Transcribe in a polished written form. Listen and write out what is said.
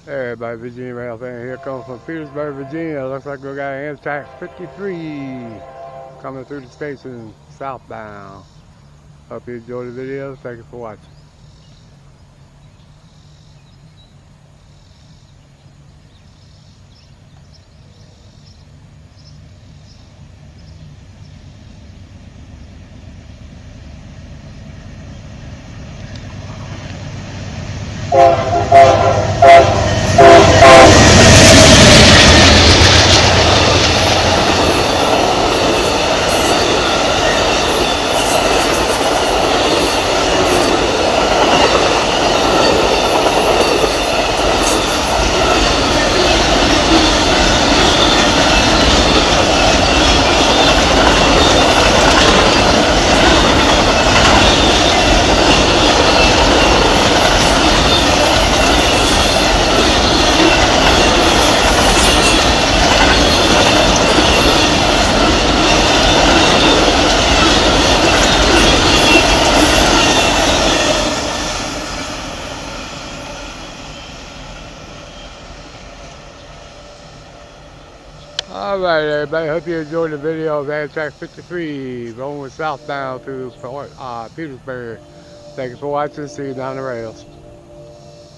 Hey everybody, Virginia Railfan here, coming from Petersburg, Virginia. Looks like we got Amtrak 53 coming through the station, southbound. Hope you enjoy the video. Thank you for watching. Alright everybody, hope you enjoyed the video of Amtrak 53 going southbound through Petersburg. Thank you for watching. See you down the rails.